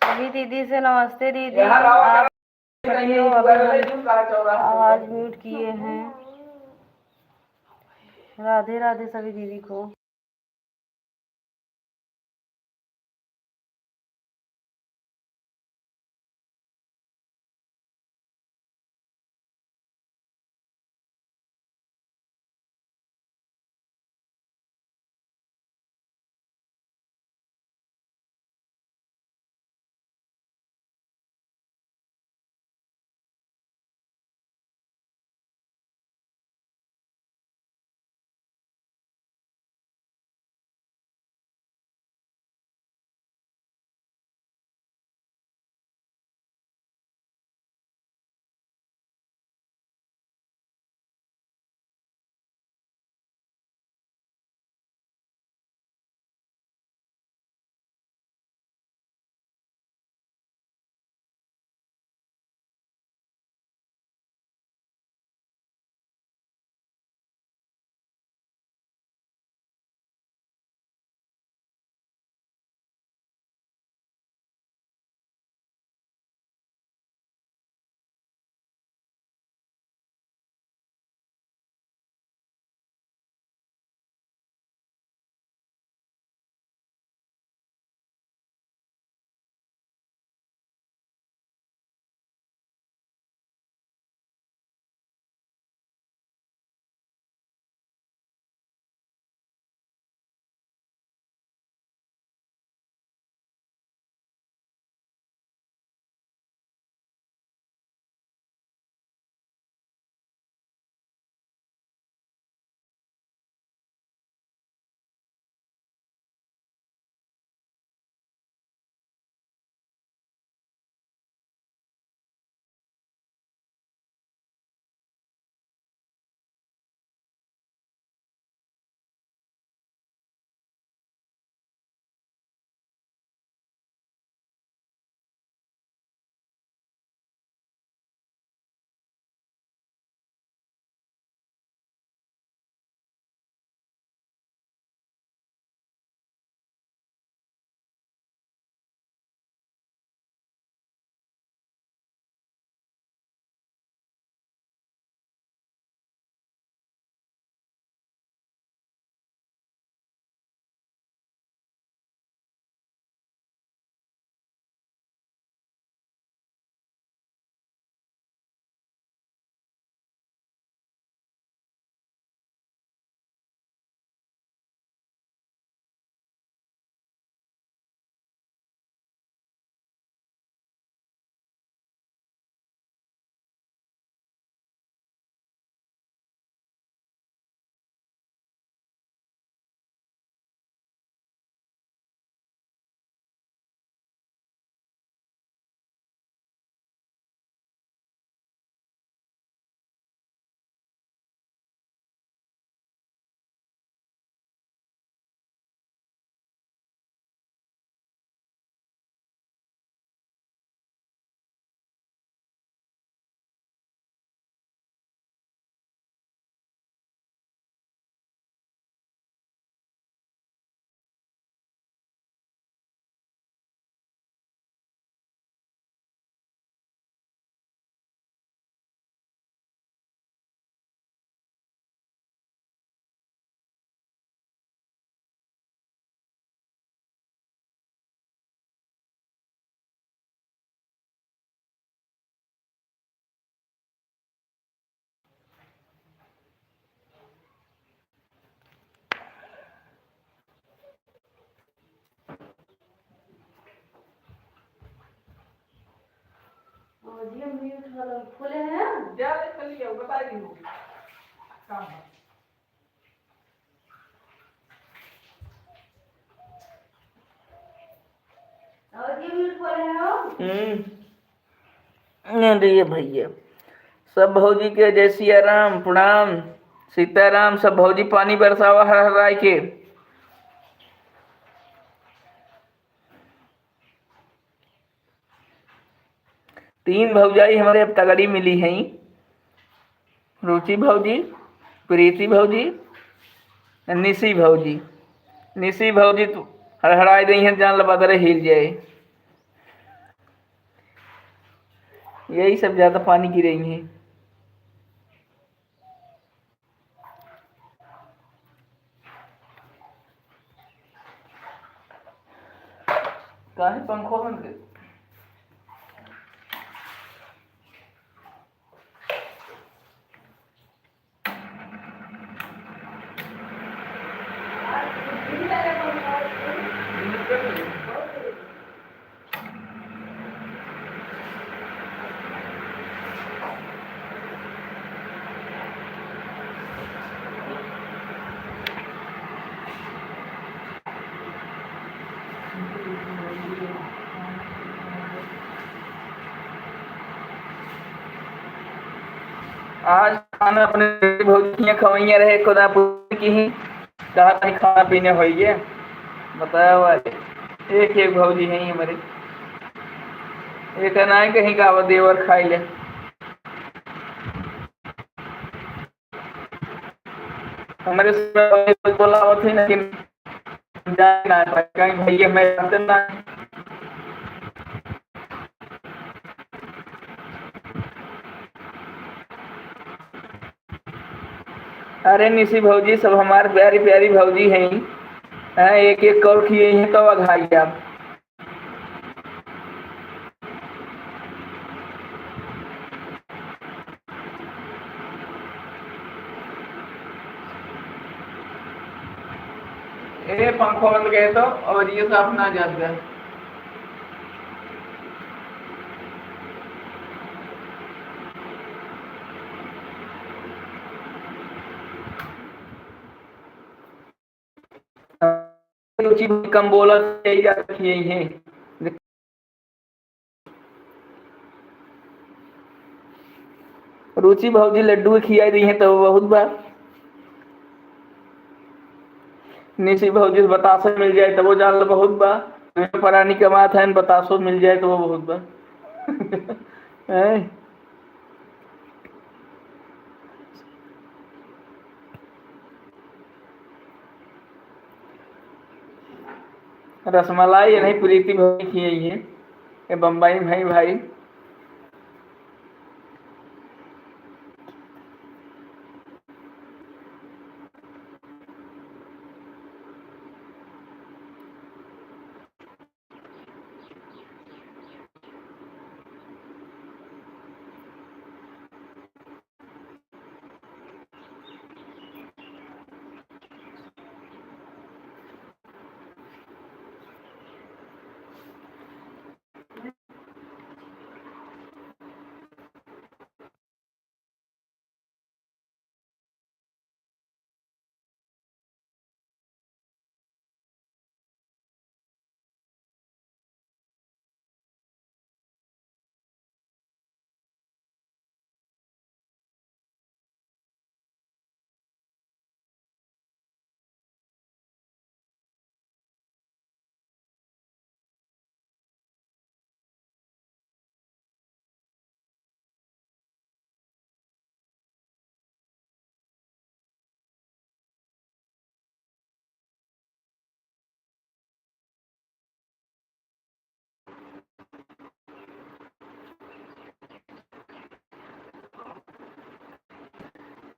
अभी दीदी से नमस्ते दीदी, आप खड़ी हो, अभी हम आवाज म्यूट किए हैं। राधे राधे सभी दीदी को। खोले हैं ये भैया सब भौजी के जय सिया राम, प्रणाम सीताराम। सब भौजी पानी बरसावा हर हराय के। तीन भौजाई हमारे अब तगड़ी मिली हैं, रुचि भौजी, प्रीति भौजी, निशी भौजी। निशी भौजी तो हड़हड़ाई दी हैं, जान लबा दरे हिल जाए। यही सब ज्यादा पानी की रही है। काहे पंखो बंद कर। आज खाना अपने भौजियाँ खवैया रहे खुदा की ही कहा नहीं खाना पीने होइए बताया हुआ है। एक एक भौजी है हमारे, एक ना कहीं का देवर खाई ले। हमारे बोला थी लेकिन जाए ना कहीं भैया मैं जानते ना। अरे निशी भौजी सब हमारे प्यारी प्यारी भौजी हैं, एक एक कौर किए हैं तो अघाई आप। ए पंखो बंद गए तो और ये साफ ना जात गए। रुचि कम बोला यही है। रुचि भौजी लड्डू खिया दी है तो बहुत बार। निशी भौजी से बतासा मिल जाए तो वो जान लो बहुत बार। परानी कमात है बतासो मिल जाए तो वो बहुत बार। रसमलाई नहीं प्रीति भाई की है ये बम्बई भाई भाई।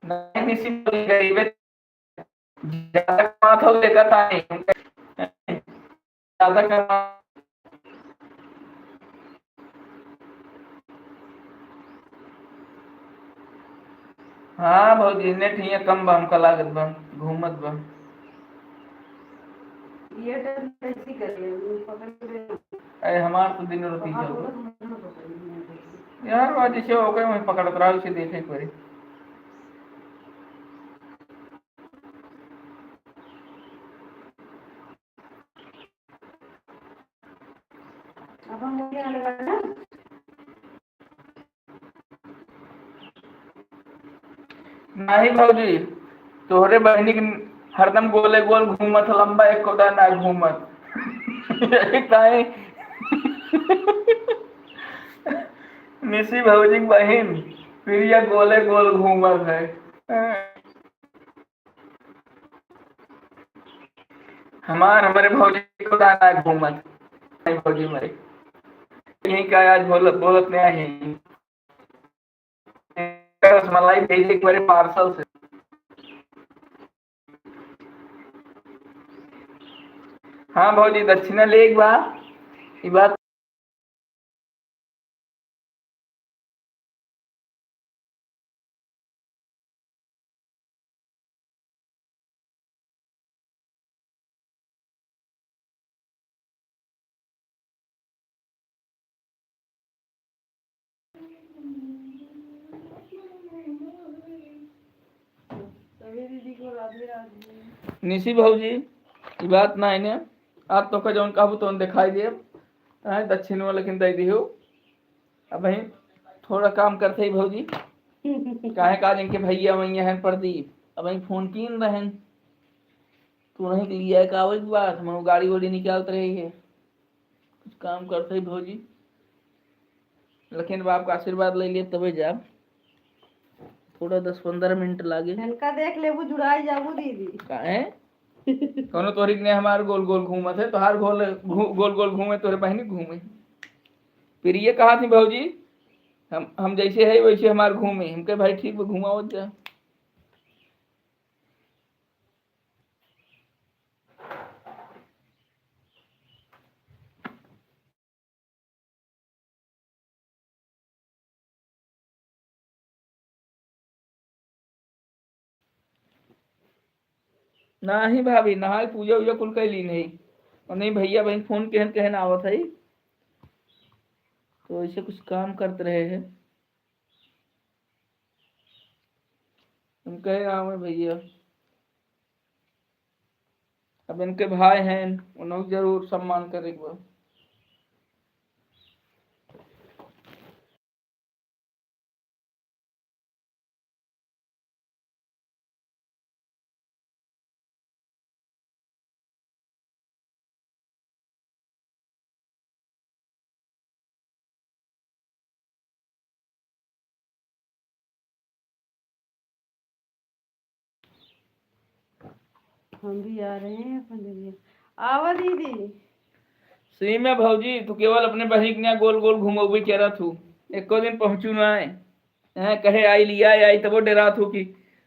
नहीं निशी गरीब ज्यादा कमात हो लेकर नहीं ज्यादा कमा। हाँ भौजी नेट हिया कम बम का लागत बम घूमत बम। ये कैसी अरे हमार तो दिन रोटी चल यार आज से हो गए मैं पकड़त रहा से देखे पड़ी। नहीं भौजी तोहरे बहनी के हरदम गोले गोल घूमत लंबा एक कोदा ना घूमत काहे निशी भौजी बहन प्रिया गोले गोल घूमत है। हमारे भौजी को दाना घूमत भौजी हमारे यही का आज बोलत नहीं है। रसमलाई भेज एक बार पार्सल से। हाँ भौजी दक्षिणा ले एक बार ई बात दीदी को राधे राधे। निशी भौजी ई बात ना है ने आप तो का जौन कहबू तो दिखाई दे दक्षिण वाला लेकिन दे दियो अब भाई थोड़ा काम करते ही भौजी काहे काज इनके भैया वैया हैं प्रदीप अब भाई फोन कीन रहन तू नहीं लिया है कावज बात हम गाड़ी वाड़ी निकालते रही है कुछ काम करते ही भौजी लेकिन बाप का आशीर्वाद ले लिए तबे जाब थोड़ा 10-15 मिनट लागे इनका देख लेबू जुड़ाई जाबू दीदी काहे कोनो तोहरी ने हमार गोल गोल घूमत है तोहार गोल गोल घूमे तोहरे बहनी घूमे प्रिय कहा थी भौजी हम जैसे है वैसे हमार घूमे हमके भाई ठीक घुमाओ जा नहीं भाभी नहाय पूजा उजा कुल कैली नहीं और नहीं भैया बहन फोन कहन कहन आवत है तो ऐसे कुछ काम करते रहे हैं हम कहे आवे भैया अब इनके भाई हैं उन्हें जरूर सम्मान करेगा हम भी आ रहे हैं अपन दीदी आवा दीदी सही में भौजी तू केवल अपने बहन के यहाँ गोल गोल घूमोबी कह रहा थू एको दिन पहुंचू ना आए कहे आई लिया आई तब डरा थू कि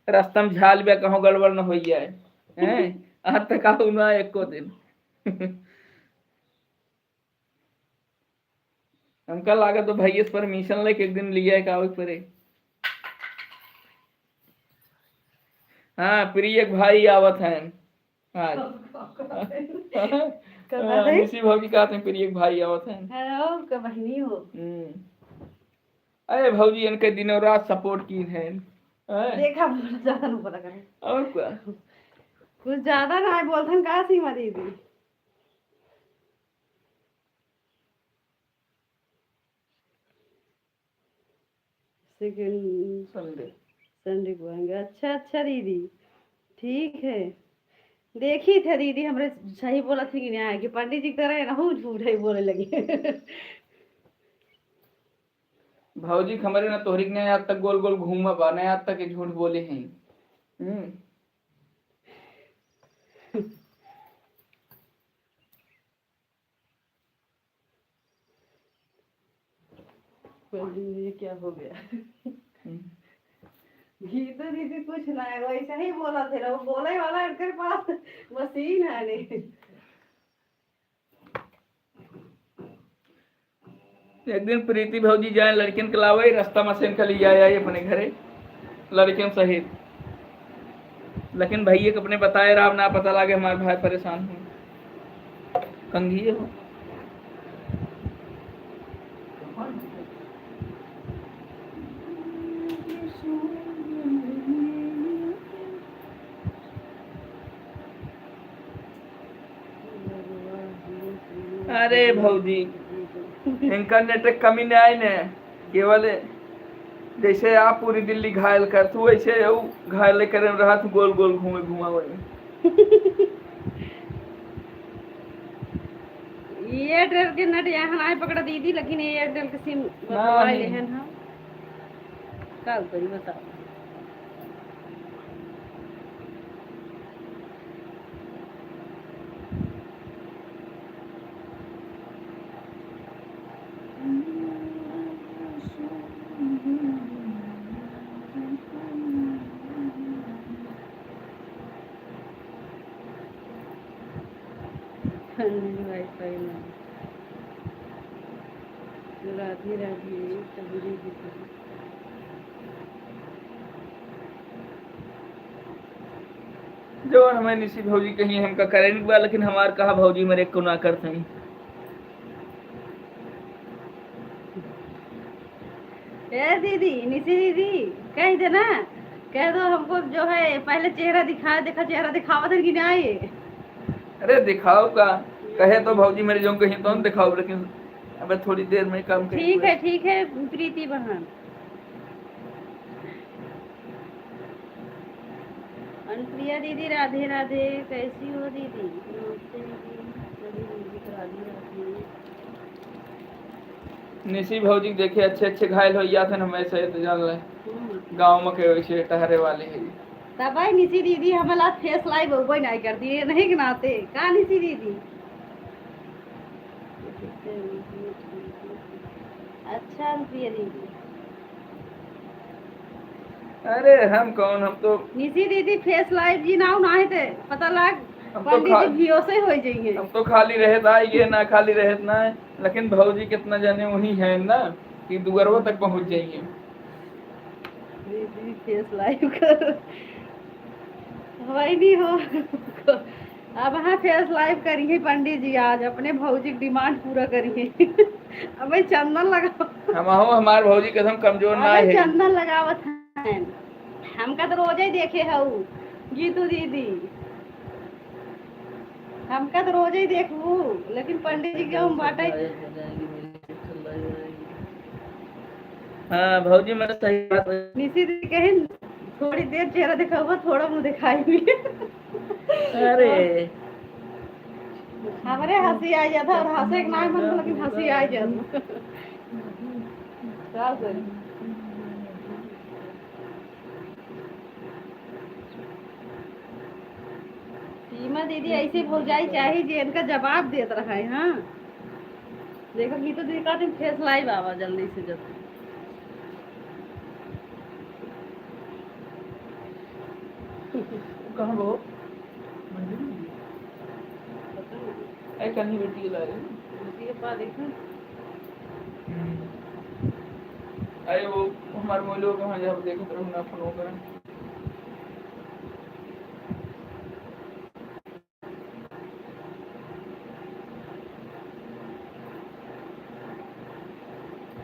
रास्ता में झाल बे कहो गड़बड़ न हो जाए आज तक आऊ ना एको दिन हमका लागत तो भैया से परमिशन लेके एक दिन लिया है कागज परे हाँ प्रिय एक भाई आवत है आज निशी भौजी कहते हैं प्रिय एक भाई आवत है हेलो का बहनी हो अरे भौजी इनके दिनों रात सपोर्ट की है देखा बहुत ज्यादा नहीं पता करे और क्या कुछ ज्यादा ना है बोलथन का सीमा दीदी सेकंड संडे को आएंगे अच्छा अच्छा दीदी ठीक है देखी थे दीदी हमरे सही बोला थी कि नहीं कि पंडित जी की तरह ना हूँ झूठ ही बोले लगे भौजी खमरे ना तोहरी ने आज तक गोल गोल घूमा बा ना आज तक झूठ बोले हैं ये क्या हो गया घी तो दीदी कुछ ना है वैसे ही बोला थे ना वो बोले वाला इनके पास मशीन है नहीं एक दिन प्रीति भौजी जाए लड़कियन के लावे रास्ता में से खली आए अपने घरे लड़कियन सहित लेकिन भैया को अपने बताए राम ना पता लगे हमारे भाई परेशान हो कंघी हो अरे भौजी इनका नेटवर्क कमी नहीं आई ने केवल जैसे आप पूरी दिल्ली घायल कर तू वैसे घायल कर रहा तू गोल गोल घुमा एयरटेल के नेट यहाँ आए पकड़ा दीदी लेकिन एयरटेल के सिम मोबाइल है ना कल करी बताओ वाईफाई में राधे राधे सबरी दीदी। जो हमें निशी भौजी कहीं हमका करेंगे बा, लेकिन हमार कहा भौजी मेरे को ना करते हैं। ए दीदी निशी दीदी कह दे ना, कह दो हमको जो है पहले चेहरा दिखाया, देखा चेहरा दिखावा था कि नहीं ये। अरे दिखाओ का कहे तो भौजी मेरे जो कहीं तो दिखाओ, लेकिन अब थोड़ी देर में काम करेंगे। ठीक है प्रीति बहन। अनुप्रिया दीदी राधे राधे, कैसी हो दीदी? नमस्ते दीदी, सभी दीदी को राधे राधे। निशी भौजी देखे अच्छे अच्छे घायल हो जाते हैं, हमेशा तो जान रहे गाँव में के वैसे टहरे वाले है। तब भाई निशी दीदी हमारा फेस लाइव हो नहीं करती है, नहीं गिनाते का निशी दीदी। अच्छा अनुप्रिया दीदी। अरे हम कौन, हम तो निशी दीदी फेस लाइव जी ना है ते पता लग हम तो पंडित जी भियो से हो जाएंगे। हम तो खाली रहत आइए ना, खाली रहत ना है, लेकिन भौजी कितना जाने वही है ना कि दुगरवा तक पहुंच जाइए। दीदी फेस लाइव कर वही नहीं हो। अब हाँ फेस लाइव करिए पंडित जी, आज अपने भौजी की डिमांड पूरा करिए। अब चंदन लगाओ। हम हो हमार भौजी कसम कमजोर ना है। चंदन लगावत है, हमका तो रोज ही देखे हऊ गीतू दीदी, हमका तो रोज ही देखू, लेकिन पंडित जी के हम बाटे। हाँ भौजी मेरा सही बात है। निशी दीदी कहे थोड़ी देर चेहरा दिखाऊंगा, थोड़ा मुंह दिखाई भी। अरे हमारे हंसी आ जाता और हंसे के नाम मन, लेकिन हंसी आ जाता। क्या करें? सीमा दीदी ऐसे भूल जाई चाहिए जी, इनका जवाब देत रहा है। हाँ देखो गीतू दीदी का तुम फेस लाइव आवा जल्दी से जल्दी। कहाँ वो ऐ कहीं बेटी ला रही बेटी के पास देखो अरे वो हमारे मोलो कहाँ जब देखो तो ना फोन करें।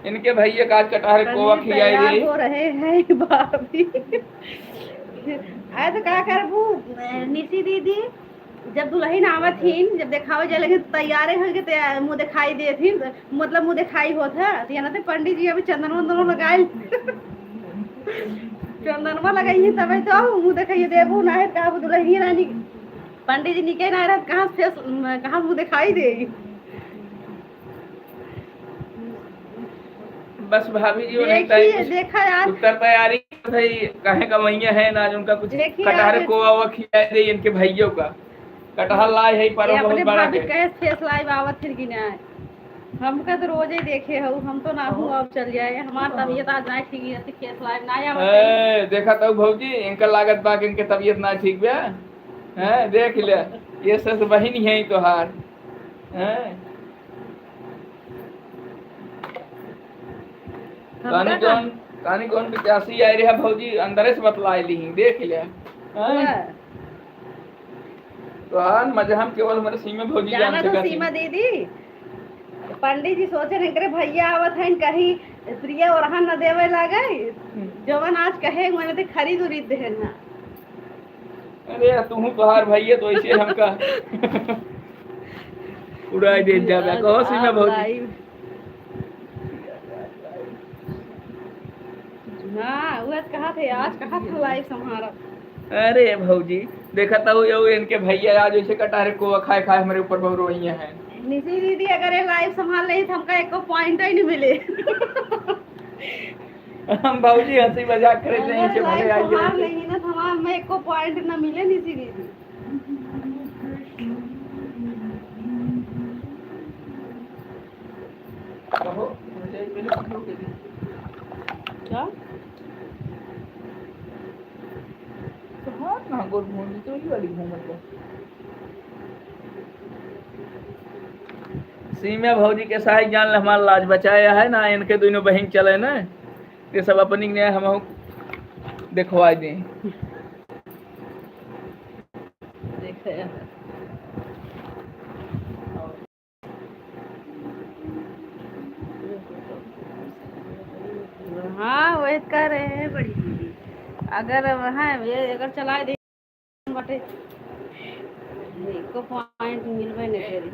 इनके भैया काज कटार कोवा खियाई दे हो रहे हैं भाभी। आए तो क्या करबू निशी दीदी, जब दुल्हन आवत थीन, जब देखावे जाए लगे तैयारे हो गए, मुँह दिखाई दे थी, मतलब मुँह दिखाई होता है तो पंडित जी अभी चंदन वंदन लगाए। चंदनवा लगाइए तब तो मुँह दिखाइए देबू ना है कहा दुल्हन रानी, पंडित जी निकल ना रहा कहाँ फेस, कहाँ मुँह दिखाई देगी। बस भाभी जी देखा यार उत्तर तैयारी भाई कहे का मैया है ना, उनका कुछ कटहर कोवा हुआ खिला दे इनके भैयों का कटहर लाए है पर बहुत बड़ा है। कहे फेस लाइव आवत फिर कि ना हमका तो रोज ही देखे हो, हम तो ना हूँ अब चल जाए हमार तबीयत आज ना ठीक है, फेस लाइव ना आवत। देखा तो भौजी इनका लागत बा इनके तबीयत ना ठीक बा है, देख ले ये सस बहिन है तोहार है। कहानी कौन पिचासी आई रहा भौजी अंदर से बतला ली देख ले तो आज मजहम केवल हमारे सीमा भौजी जान सकती। सीमा दीदी पंडित जी सोचे नहीं करे भैया आवत है कहीं प्रिया और न देवे लागे, जवन आज कहे मैंने तो खरीद उरीद दे ना। अरे तू तोहार भैया तो ऐसे हमका उड़ाई दे जाबे कहो सीमा भौजी। हाँ वो कहा थे आज कहा था लाइव संहारा। अरे भौजी देखा था वो इनके भैया आज ऐसे कटारे को खाए खाए हमारे ऊपर बहुत रोइया है। निशी दीदी अगर ये लाइव संभाल रही तो हमका एक पॉइंट ही नहीं मिले। हम भौजी हंसी मजाक करे थे इनसे भले आई संभाल नहीं ना संभाल में एक पॉइंट ना मिले निशी दीदी। कहो मुझे पहले पूछो के क्या तो हां ना गोल घूम तो ये वाली घूम मतलब सीमा भौजी के सहाय जान ले हमारा लाज बचाया है ना, इनके दोनों बहन चले ना, ये सब अपनी ने हम दिखवा दें। देखे हाँ वही कर रहे हैं बड़ी दीदी, अगर वहाँ ये अगर चला दे बटे को पॉइंट मिलवे नहीं करी।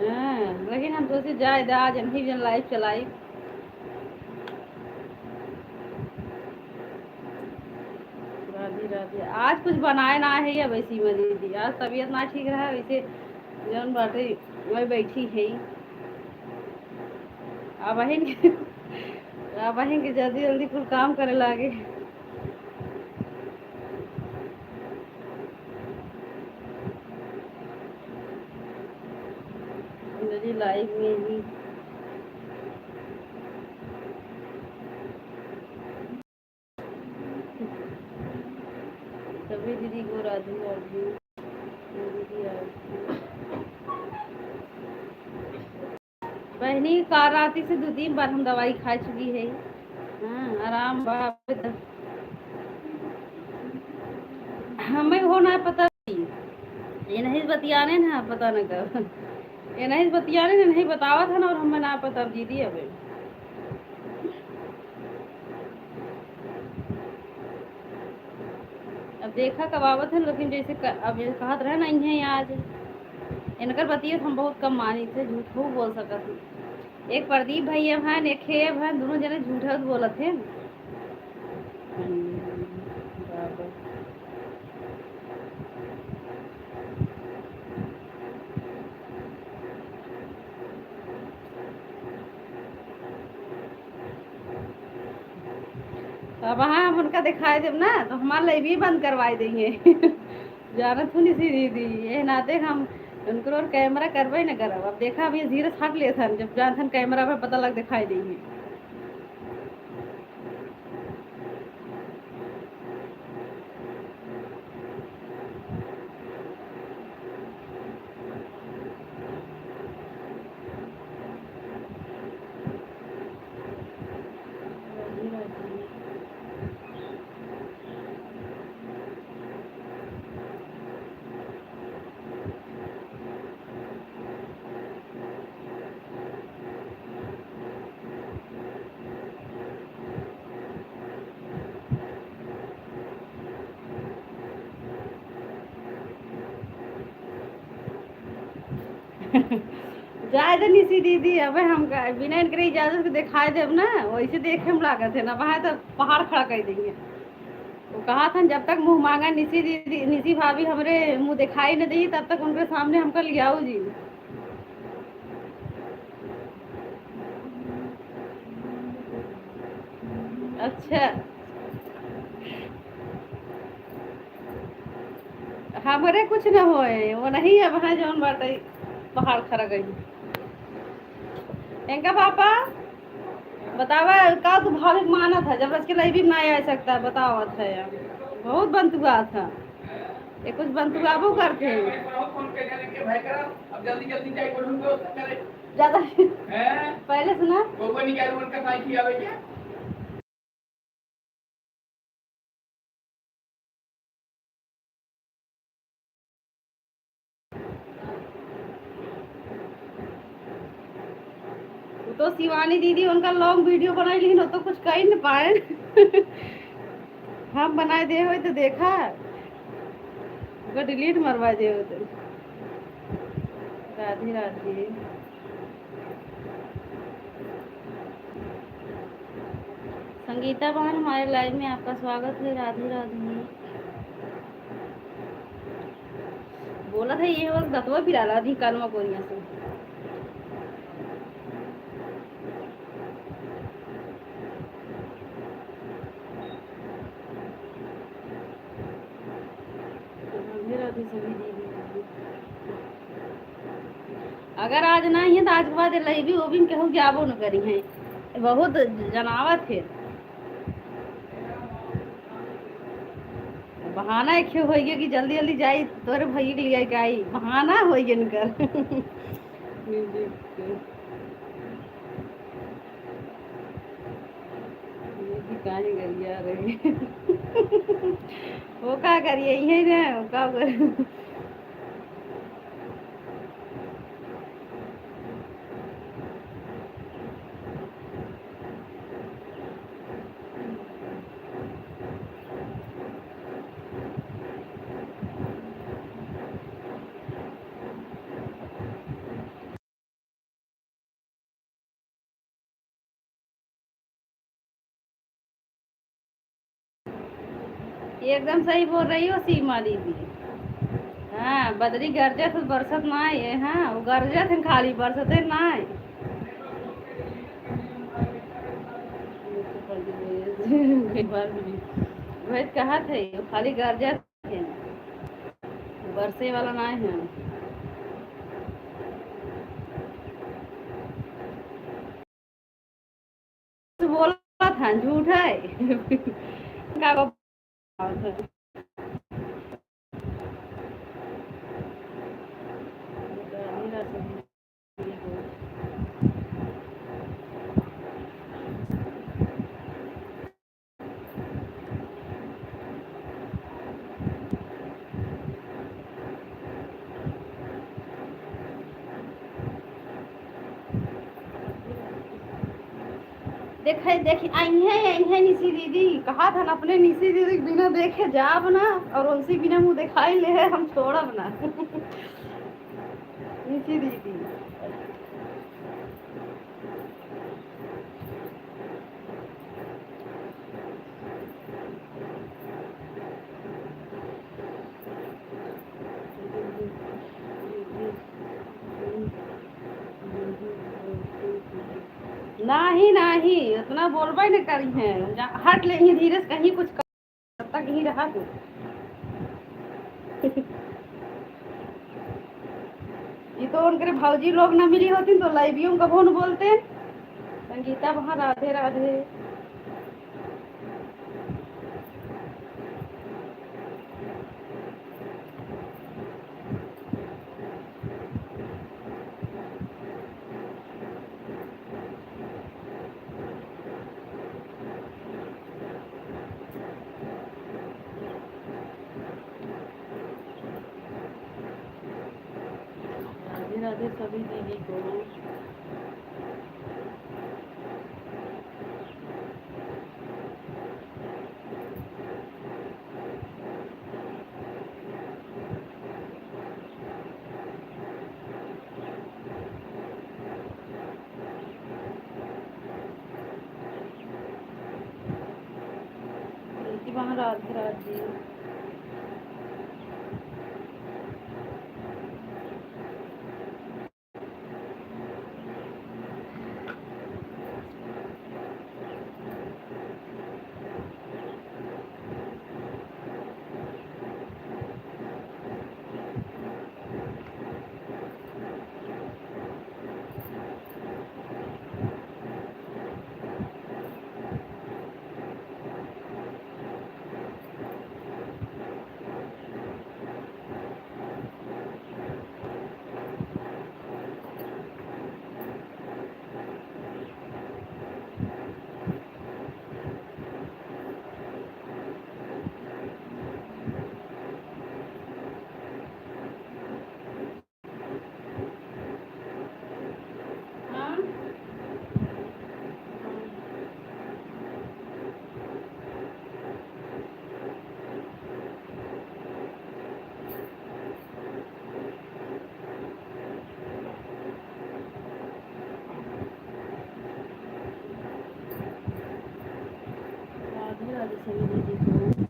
हाँ लेकिन हम सोचे जाए आज नहीं जन लाइव चलाई। राधे राधे। आज कुछ बनाए ना है या वैसी में दीदी, आज तबीयत ना ठीक रहा वैसे जन बाटे वही बैठी है। अब बहन के जल्दी जल्दी कुछ काम करे लागे। मेरी लाइफ में ही सभी दीदी को राधे राधे। दीदी बहनी कार राती से 2-3 बार हम दवाई खा चुकी है। हाँ आराम बाप हमें हो ना पता, ये नहीं बतियाने ना पता न कर, ये नहीं बतियाने नहीं बतावा था ना, और हमें ना पता दीदी। अब देखा कब आवत है, लेकिन जैसे अब जैसे कहत रहे ना इन्हें आज इनकर बतिये हम बहुत कम मानी थे, झूठ खूब बोल सकत थे। एक प्रदीप भैया भान एक खेब भान दोनों जने झूठा बोलत थे। अब वहाँ हम उनका दिखाई देव ना तो हमारे लिए भी बंद करवाई देंगे। जानत हूँ सी दीदी ये नाते हम उनको और कैमरा करवे न करब। अब देखा अभी धीरे हट ले थन, जब जान कैमरा पे पता लग दिखाई देंगे। जाए तो निशी दीदी अब हम बिना इनके इजाजत के दिखाई देव ना, वैसे देखे हम लागत है ना, वहाँ तो पहाड़ खड़ा कर देंगे। वो कहा था जब तक मुंह मांगा निशी दीदी निशी भाभी हमरे मुंह दिखाई न दी तब तक उनके सामने हमको लियाओ जी। अच्छा हमारे कुछ न होए, वो नहीं है वहाँ जौन बात पहाड़ खड़ा गई। इनका पापा बतावा का तू भाविक माना था जब उसके लिए भी ना आ सकता बतावा था यार, बहुत बंतुआ था ये, कुछ बंतुआबो करते हैं ज्यादा। पहले सुना तो शिवानी दीदी उनका लॉन्ग वीडियो बनाई, लेकिन वो तो कुछ कह नहीं पाए। हम बनाए दे हुए तो देखा डिलीट मरवा दे हुए तो। राधे राधे। संगीता बहन हमारे लाइव में आपका स्वागत है। राधे राधे। बोला था ये वक्त दतवा पिला रहा थी कालमा कोरिया से। अगर आज ना है तो आज के बाद भी वो भी कहूँ जाबो न करी है, बहुत जनावत है। बहाना एक हो गया कि जल्दी जल्दी जाई तोरे भैया के लिए आई बहाना हो गया इनकर म्यूजिक ये कहाँ गरिया रही वो का करिए यही ना वो का कर ये एकदम सही बोल रही हो सीमा दीदी हाँ बदरी गरजत बरसत ना है हाँ वो गरजत है खाली बरसते ना है वही कहा थे वो खाली गरजत है बरसे वाला ना है बोला था झूठ है का देखे देखी आई है निशी दीदी कहा था ना अपने निशी दीदी के बिना देखे जाब ना और उनसे बिना मुंह दिखाई ले हम छोड़ब ना निशी दीदी नहीं नहीं उतना बोलबे न करी है हट ले धीरे से कहीं कुछ कर तक ही रहा तू ये तो उनके भौजी लोग ना मिली होती तो लाइबियों कभो न बोलते संगीता वहाँ राधे राधे राधे राधे सभी दीदी को वहाँ राधे राधे राधे राधे सभी दीदी को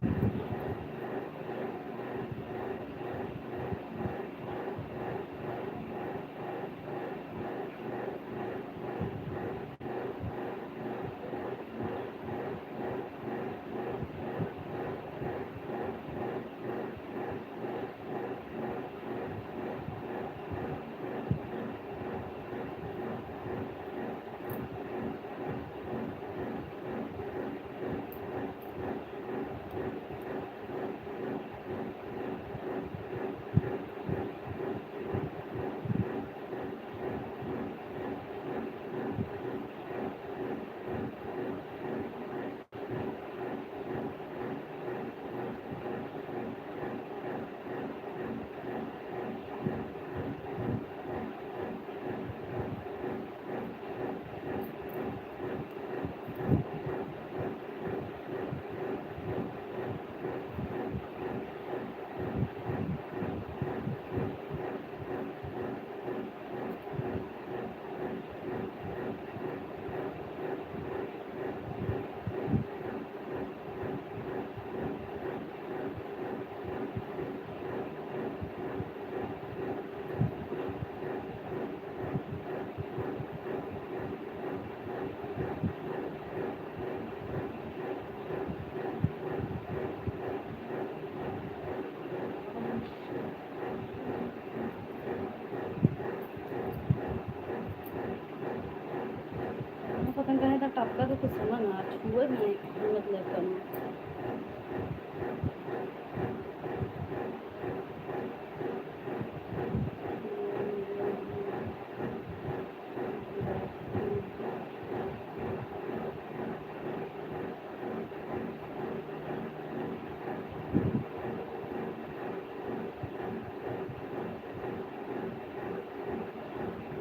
के कुछ समझ ना छुए नहीं मतलब करना।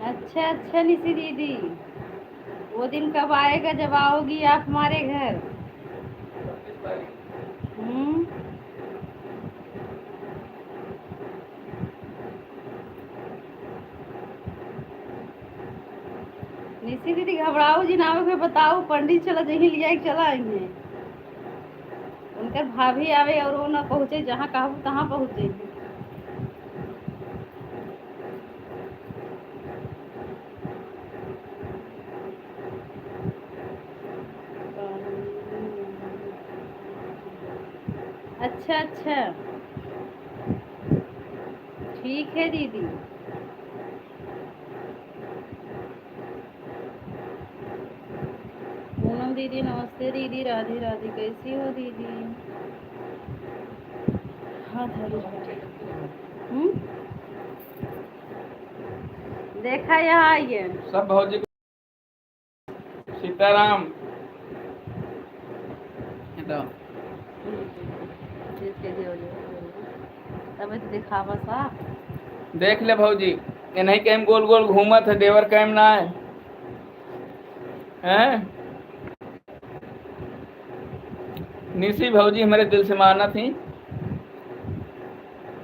अच्छा अच्छा निशी दीदी, वो दिन कब आएगा जब आओगी आप हमारे घर? हम्म। निशी दीदी घबराओ जी ना के बताओ, पंडित चला जही लिया चला आएंगे उनकर भाभी आवे और वो ना पहुँचे, जहाँ कहूँ तहाँ पहुँच जाएगी। अच्छा अच्छा ठीक है दीदी। पूनम दीदी नमस्ते दीदी, राधे राधे, कैसी हो दीदी? हाँ धरो। देखा यहाँ आइए सब भौजी सीताराम। तब तो दिखावा सा देख ले भौजी, ये नहीं कहीं गोल गोल घूमत है, देवर कैम ना है हैं? निशी भौजी हमारे दिल से माना थी,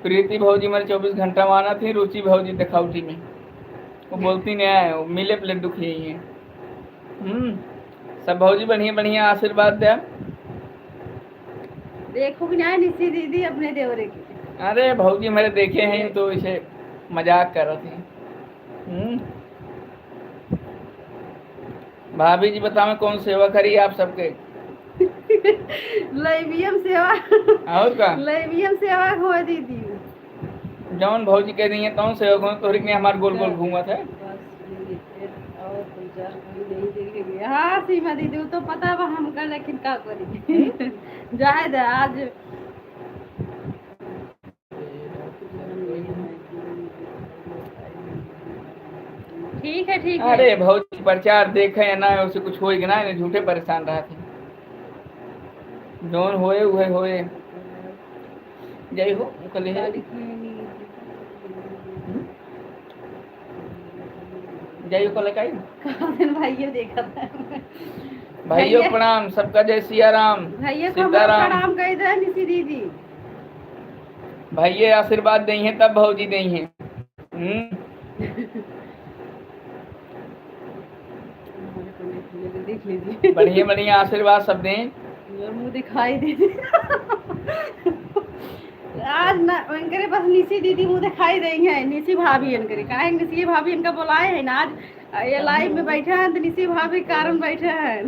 प्रीति भौजी हमारे 24 घंटा माना थी, रुचि भौजी दिखावटी में वो बोलती नहीं है, वो मिले प्लेट दुखी है। सब भौजी बढ़िया बढ़िया आशीर्वाद दे। देखो कि नहीं निशी दीदी अपने देवरे की। अरे भौजी मेरे देखे हैं तो इसे मजाक कर रही थी। भाभी जी बताओ कौन सेवा करी आप सबके? लैबियम सेवा और का लैबियम सेवा हो दीदी, जौन भौजी कह रही है कौन सेवा हो, तोहरी ने हमारे गोल गोल घूमत है। हाँ सीमा दीदी वो तो पता है हमका, लेकिन का करी जाए दे आज। ठीक है ठीक है। अरे भौजी प्रचार देखे या ना उसे कुछ होएगा ना, झूठे परेशान रहा थे, जौन होए हुए होए जय हो कल है। जय कल का भाइयों देखा था भाइयों प्रणाम, सबका जय सिया राम, भैया सीताराम। प्रणाम कह दे निशी दीदी, भैया आशीर्वाद दी है तब भौजी दी है। देख लीजिए बढ़िया बढ़िया आशीर्वाद सब दें। मुँह दिखाई दे आज ना इनके बस निशी दीदी मुँह दिखाई देंगे, निशी भाभी इनके काहे निशी भाभी इनका बुलाए है ना, आज ये लाइव में बैठे हैं तो निशी भाभी कारण बैठे हैं।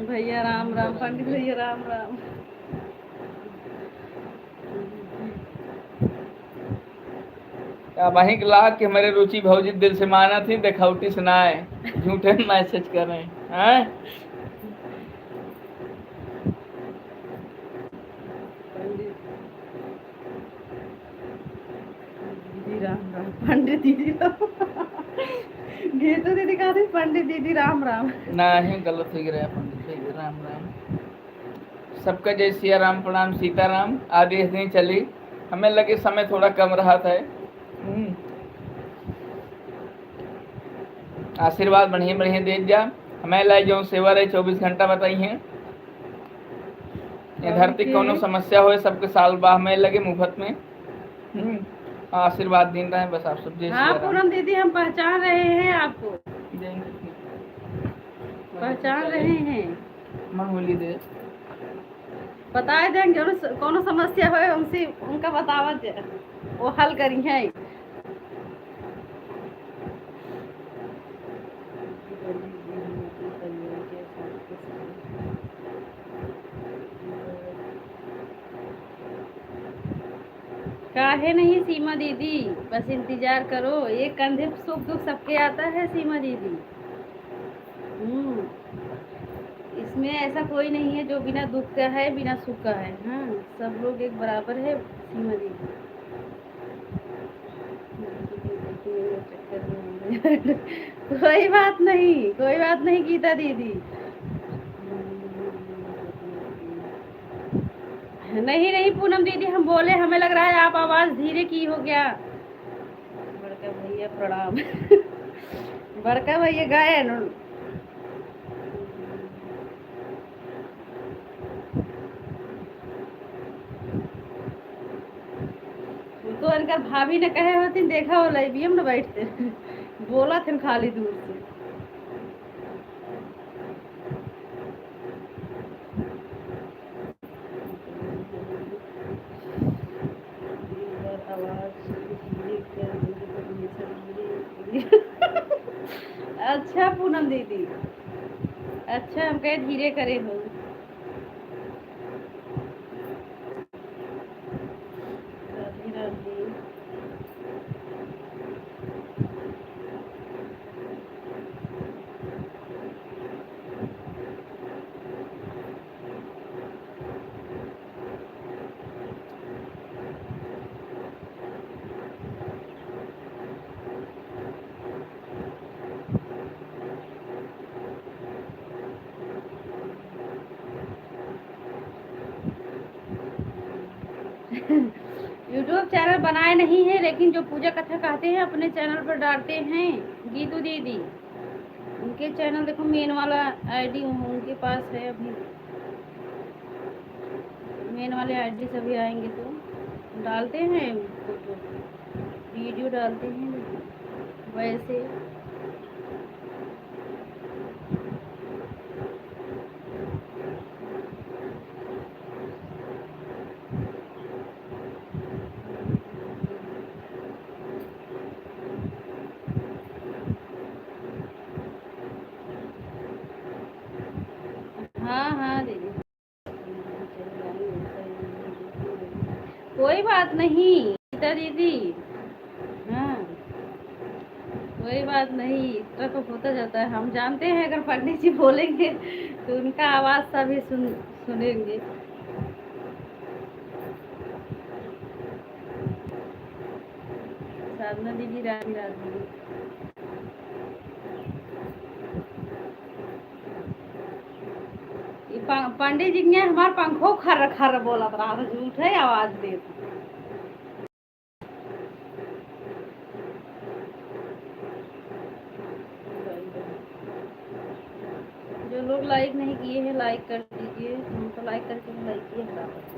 भैया राम राम, पंडित भैया राम राम। वहीं ला के हमारे रुचि भौजी दिल से माना थी, दिखावटी सुनाए, झूठे मैसेज कर रहे हैं। राम राम पंडित दीदी घेतो दीदी कहा थी पंडित दीदी राम राम। नहीं गलत हो गया, पंडित दीदी राम राम। सबका जय सिया राम, प्रणाम सीताराम। आदेश नहीं चली, हमें लगे समय थोड़ा कम रहा था। आशीर्वाद बढ़िया बढ़िया दे जा, हमें लाई जो सेवा रहे 24 घंटा बताई है। ये धरती कोनो समस्या हो सबके साल बाह में लगे मुफ्त में। आशीर्वाद दिन रहे बस आप सब। हाँ पूनम दीदी हम पहचान रहे हैं आपको, पहचान रहे हैं। मामूली दे बता देंगे कोनो समस्या हो उनसे, उनका बतावत वो हल करी है। काहे नहीं सीमा दीदी, बस इंतजार करो, एक कंधे सुख दुख सबके आता है सीमा दीदी। इसमें ऐसा कोई नहीं है जो बिना दुख का है बिना सुख का है। हाँ, सब लोग एक बराबर है सीमा दीदी। कोई बात नहीं, कोई बात नहीं गीता दीदी। नहीं नहीं पूनम दीदी, हम बोले हमें लग रहा है आप आवाज धीरे की हो गया। बड़का भैया प्रणाम। बड़का भैया गए न। तो इनकर भाभी ने कहे होती देखा हो लाइबियम न बैठते। बोला थे खाली दूर से। अच्छा पूनम दीदी, अच्छा हम कहे धीरे करे हो। राधे राधे। यूट्यूब चैनल बनाए नहीं है, लेकिन जो पूजा कथा कहते हैं अपने चैनल पर डालते हैं गीतू दीदी। उनके चैनल देखो, मेन वाला आईडी उनके पास है अभी। मेन वाले आईडी से भी आएंगे तो डालते हैं फोटो वीडियो डालते हैं वैसे। हाँ हाँ दीदी, कोई बात नहीं गीता दीदी। हाँ, कोई बात नहीं, इतना तो होता जाता है। हम जानते हैं अगर पंडित जी बोलेंगे तो उनका आवाज सभी सुनेंगे। साधना दीदी राधे राधे। ये पंडित जी ने हमारे पंखों खर खर बोला रहा था, झूठ है आवाज दे। जो लोग लाइक नहीं किए हैं लाइक कर दीजिए, हम तो लाइक करके लाइक किए बराबर।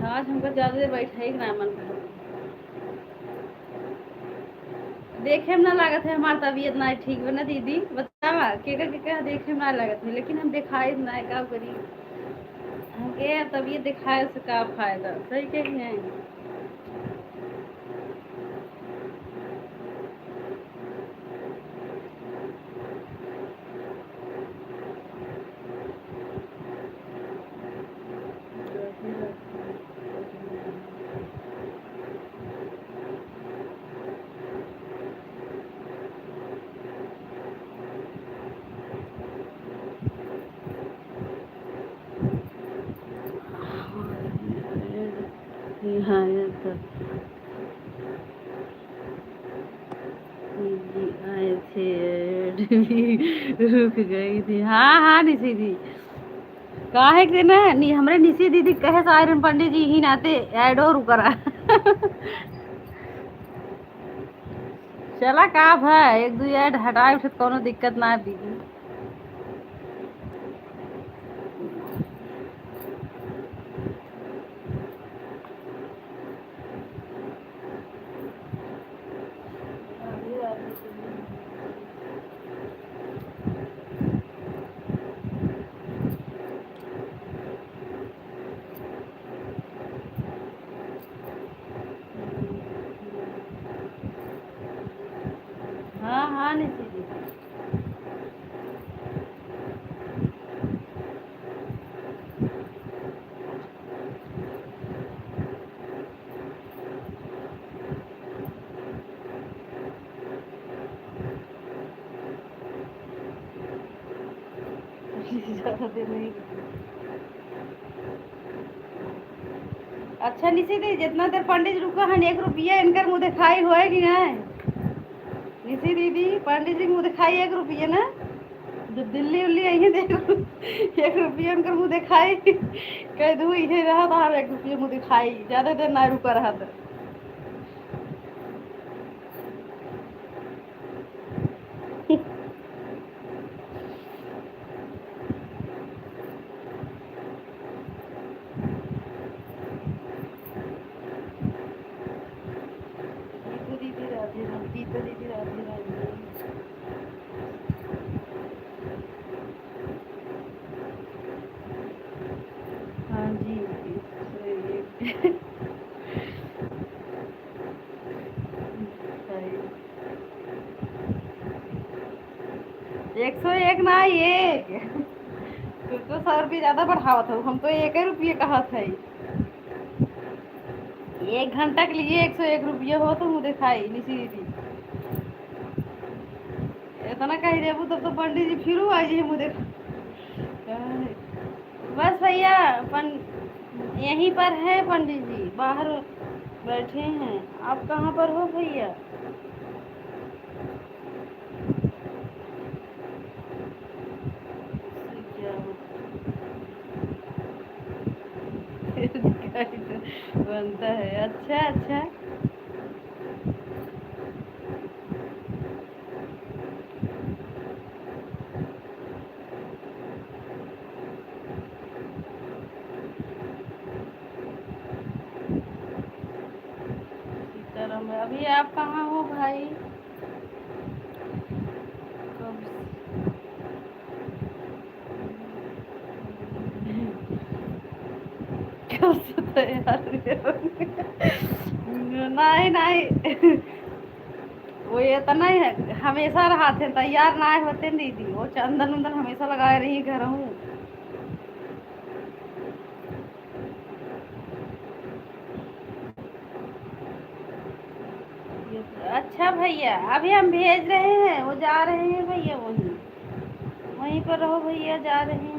आज हमको ज्यादा देर बैठा ही ना मन कर। देखे में ना लागत है हमारी तबीयत ना ठीक बना दीदी, बतावा के देखे में ना लागत है, लेकिन हम दिखाई ना का करी। हमके तबीयत दिखाए से का फायदा, सही कही है। हाँ तो जी आए थे। रुक गई थी। हाँ हाँ निशी दी काहे के ना हमरे निशी दीदी कहे सायरन पंडित जी ही नाते ऐडो रुकरा। चला का भाई एक दो ऐड हटाए उठे कोनो दिक्कत ना है दीदी। हाँ हाँ निशी दी ज्यादा देर नहीं रुकी। अच्छा निशी दी जितना देर पंडित जी रुका हन 1 रुपया इनकर मुँह दिखाई होए कि नहीं? निशी दीदी पंडित जी मुँह दिखाई 1 रुपया ना जो दिल्ली उल्ली आई है देख 1 रुपया उनकर मुँह दिखाई कह दू ये रहा था 1 रुपया मुँह दिखाई ज्यादा देर ना रुका रहा था। गीतू दीदी राधे राधे, गीतू दीदी राधे राधे। हाँ जी सही। 101 ना एक तू तो 100 रुपये ज्यादा बढ़ावत हो हम तो 1 रुपये कहा था 1 घंटा के लिए 101 रुपये हो तो मुँह दिखाई निशी दीदी इतना कही देबू तब तो पंडित जी फिर आ जी मुँह देखा। बस भैया यहीं पर है पंडित जी बाहर बैठे हैं। आप कहाँ पर हो भैया? क्या बनता है। अच्छा अच्छा सीताराम अभी आप कहाँ हो भाई? कब कब से तैयार नहीं नहीं वो ये तो नहीं है हमेशा रहा थे तैयार ना होते दीदी वो चंदन उंदन हमेशा लगाए रही घर हूँ। अच्छा भैया अभी हम भेज रहे हैं वो जा रहे हैं भैया वहीं वहीं पर रहो भैया जा रहे हैं।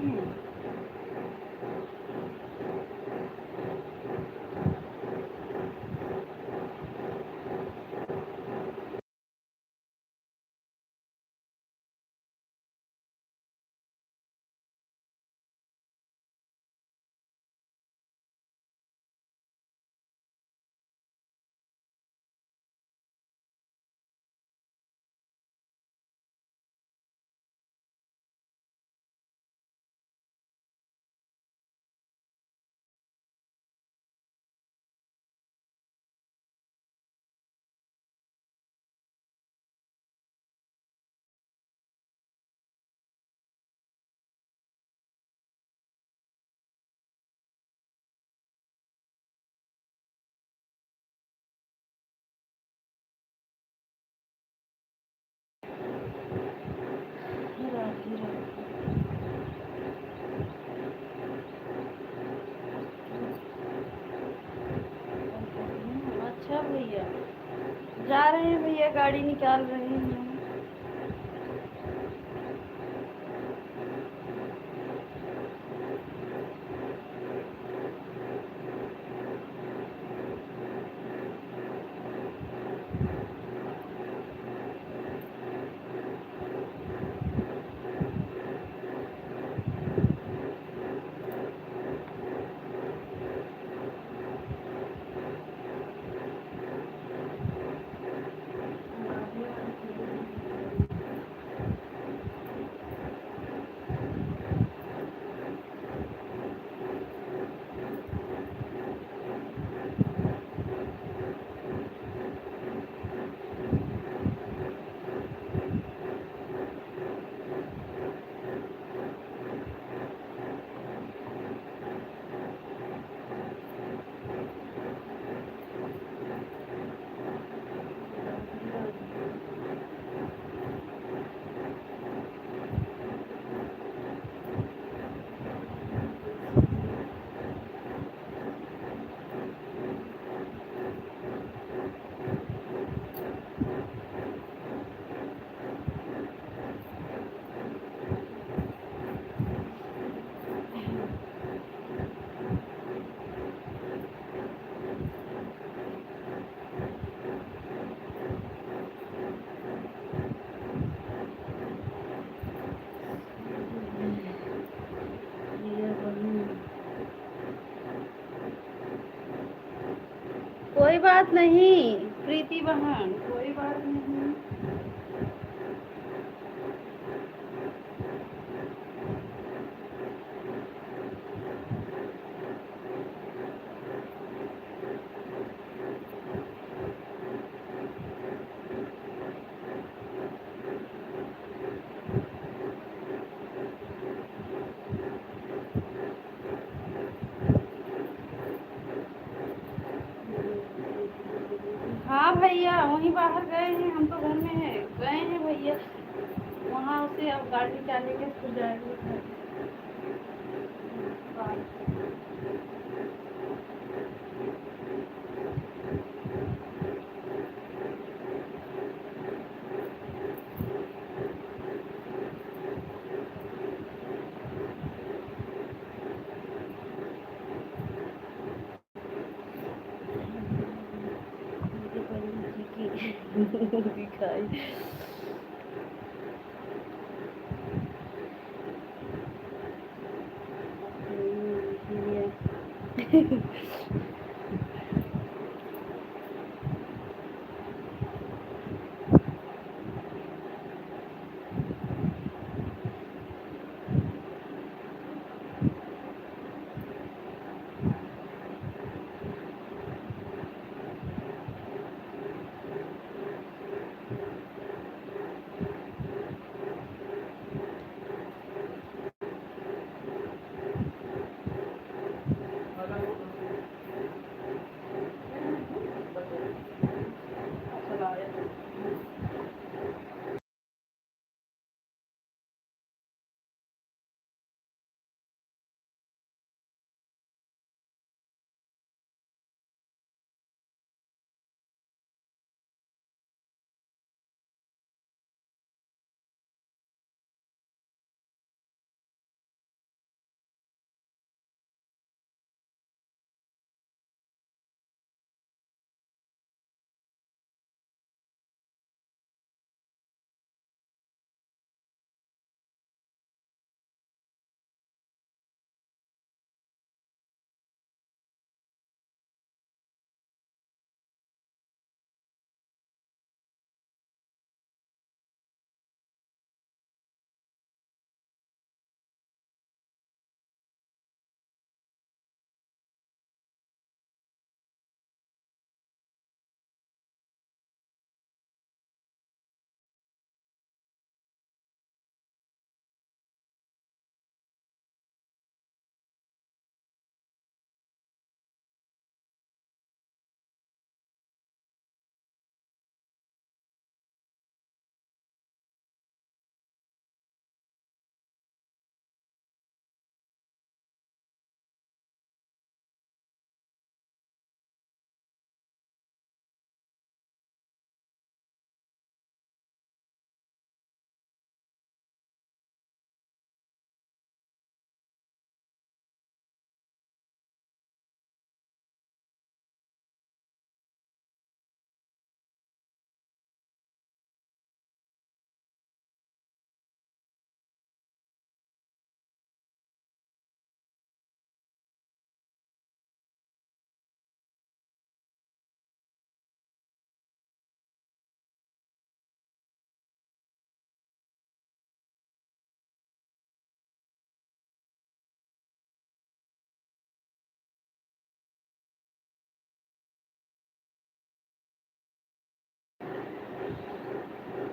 राधे राधे। अच्छा भैया जा रहे हैं भैया गाड़ी निकाल रहे हैं। कोई बात नहीं प्रीति बहन, कोई बात नहीं। हाँ भैया वहीं बाहर गए हैं, हम तो घर में है, गए हैं भैया वहाँ से, अब गाड़ी निकालेंगे फिर जाएंगे घर। दिखाई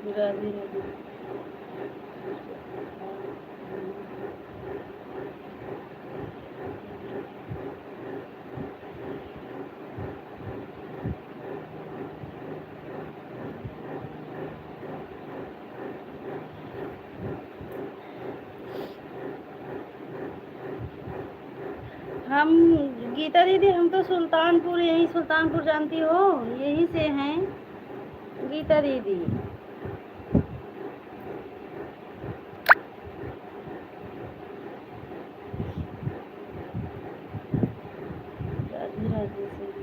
राधे राधे। हम गीता दीदी, हम तो सुल्तानपुर, यही सुल्तानपुर जानती हो, यहीं से हैं गीता दीदी। राधे राधे से।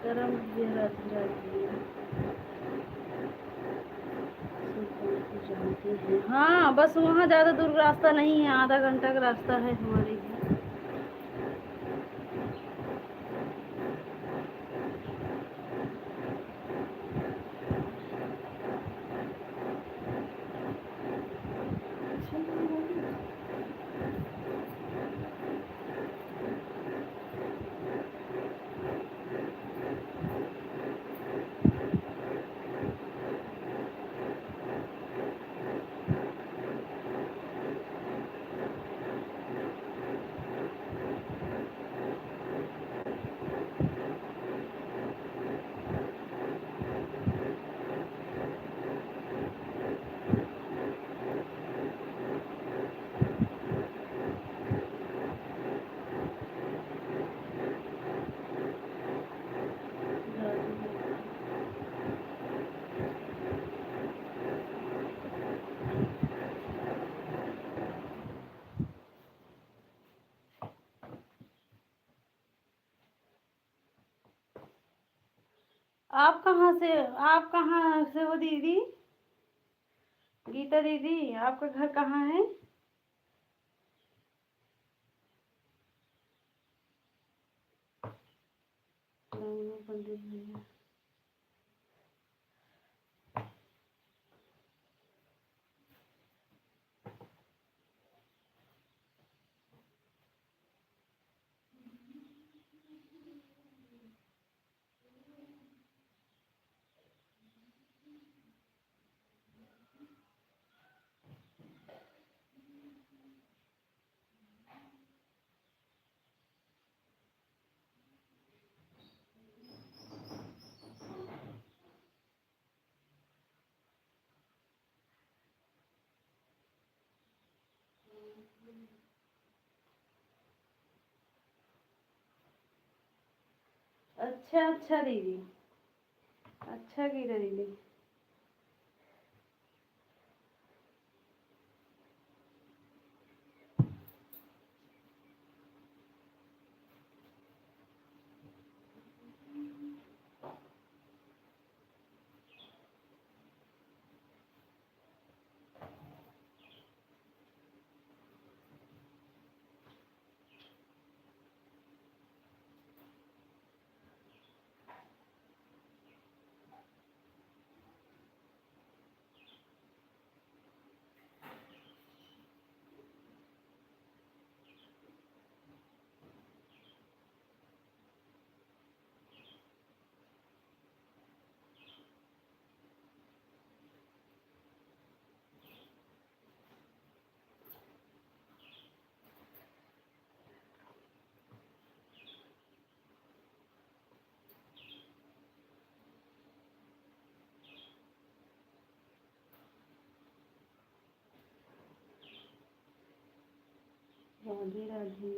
सीताराम जी राधे राधे। सुल्तानपुर जानते हैं? हाँ, बस वहाँ ज़्यादा दूर रास्ता नहीं है, आधा घंटा का रास्ता है हमारे यहाँ। आप कहाँ से हो दीदी? गीता दीदी, आपका घर कहाँ है? पंडित भैया। अच्छा अच्छा दीदी, अच्छा गीता दीदी। राधे राधे।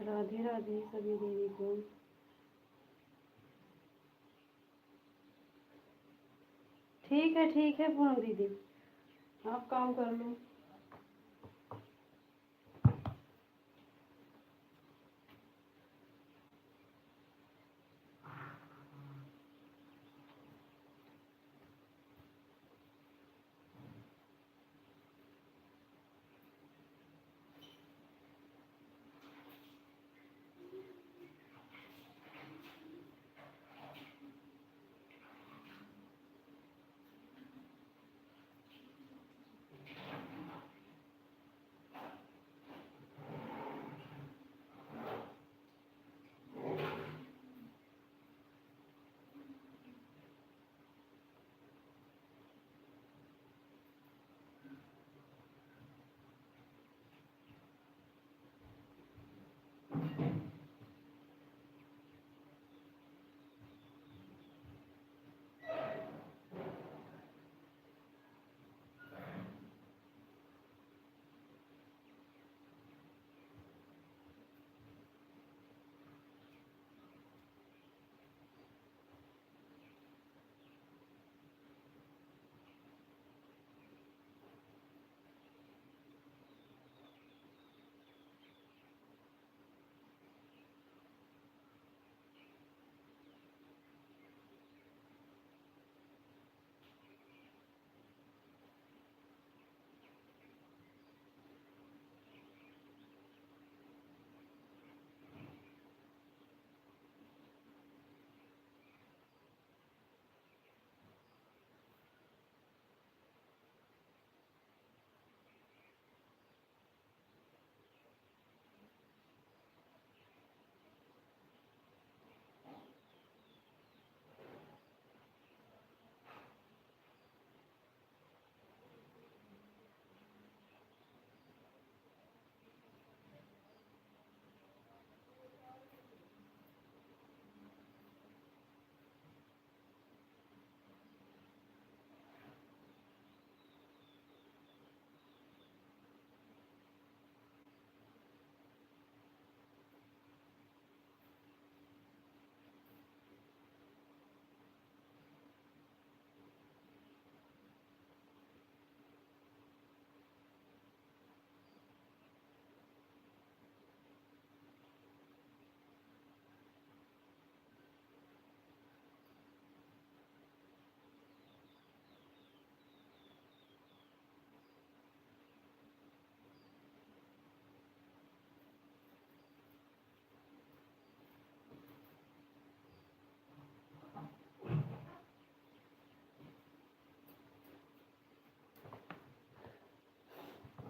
राधे राधे सभी दीदी को। ठीक है पूनम दीदी, आप काम कर लो।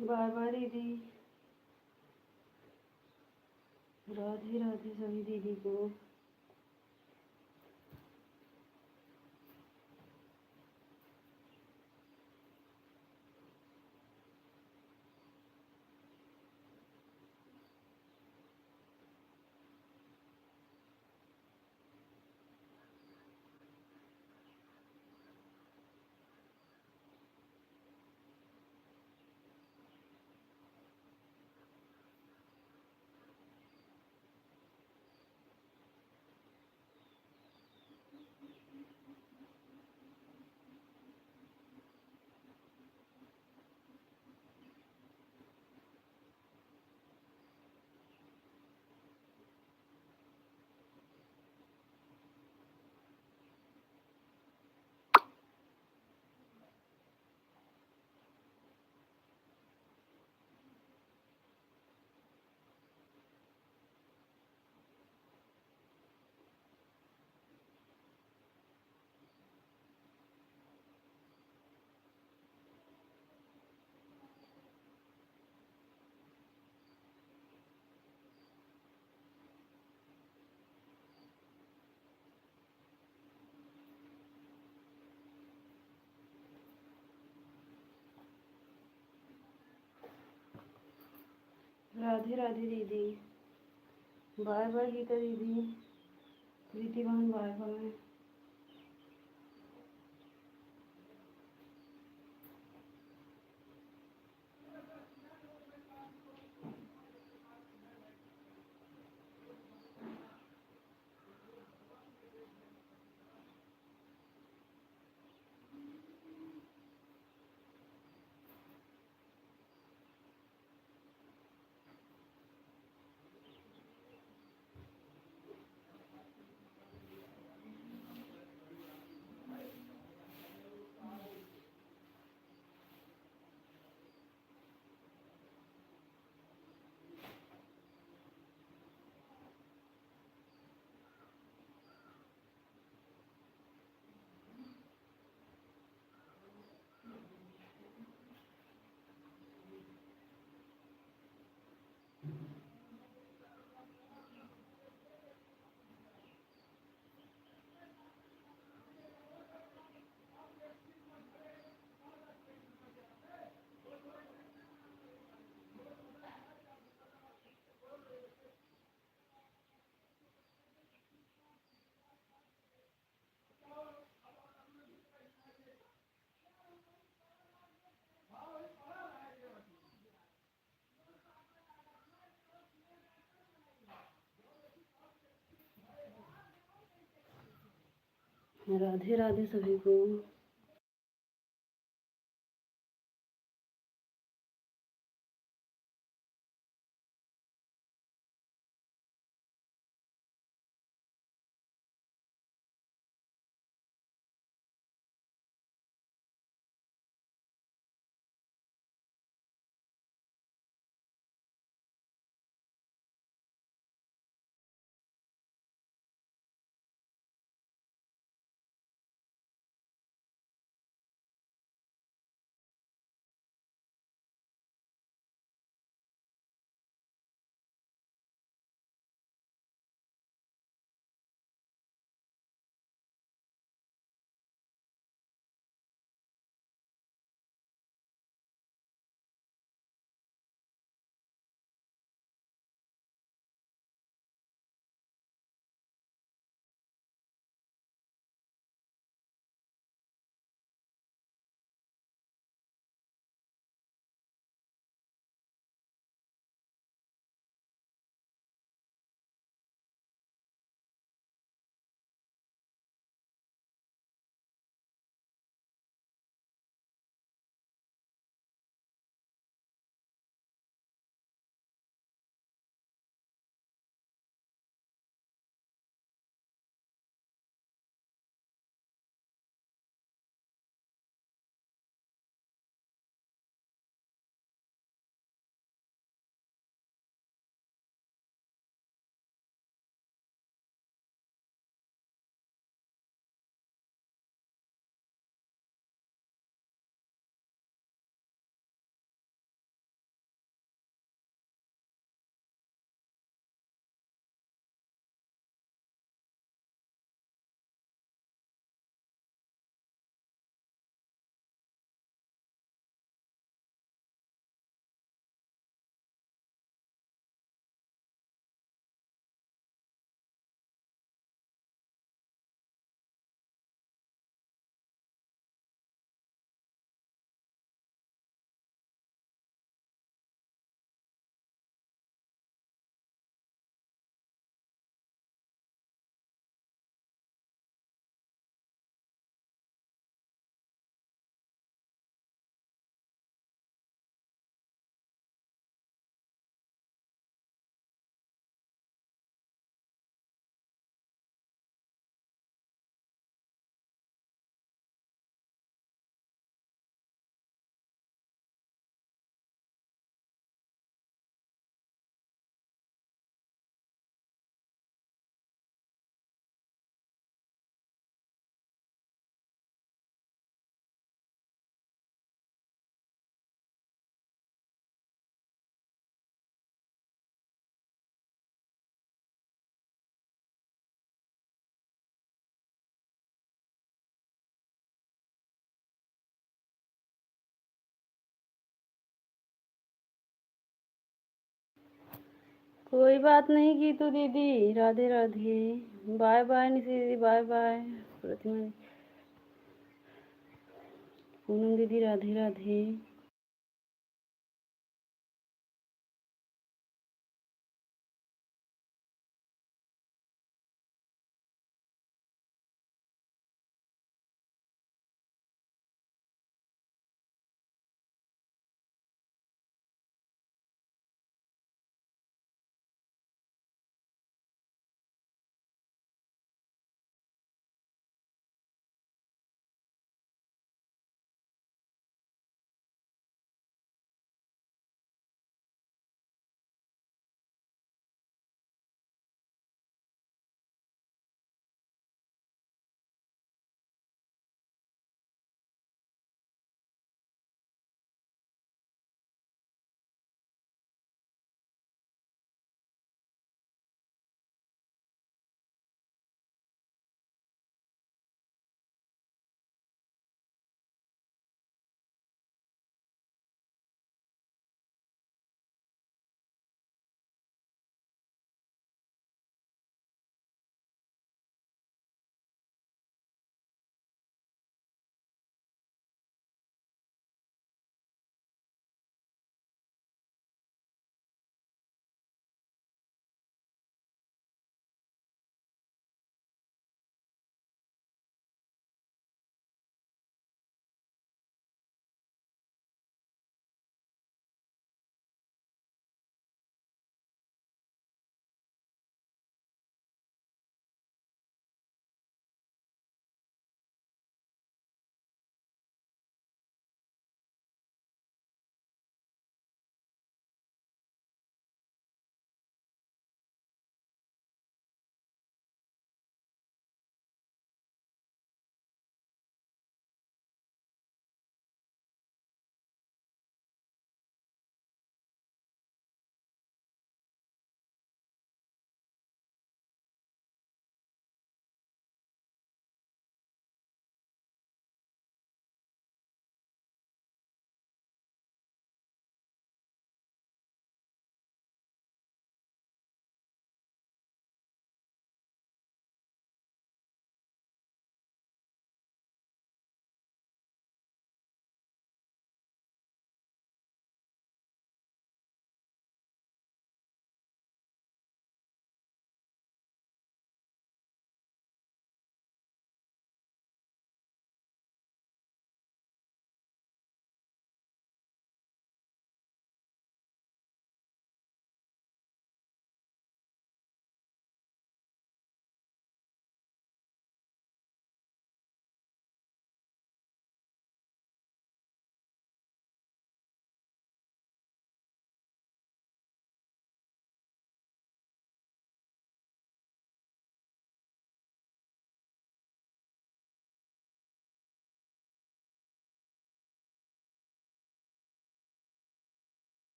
बाय बाय दीदी, राधे राधे सभी दीदी को। राधे राधे दीदी, बाय बाय गीता दीदी, प्रीति बहन बाय बाय। राधे राधे सभी को। कोई बात नहीं गीतू दीदी, राधे राधे। बाय बाय निशी दीदी, बाय बाय। प्रतिमा, पूनम दीदी, राधे राधे।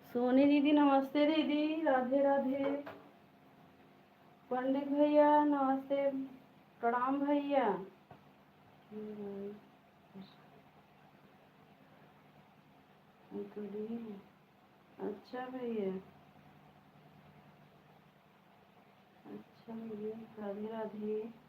सोनी दीदी नमस्ते दीदी, राधे राधे। पंडित भैया नमस्ते, प्रणाम भैया। अच्छा भैया, अच्छा भैया, राधे राधे।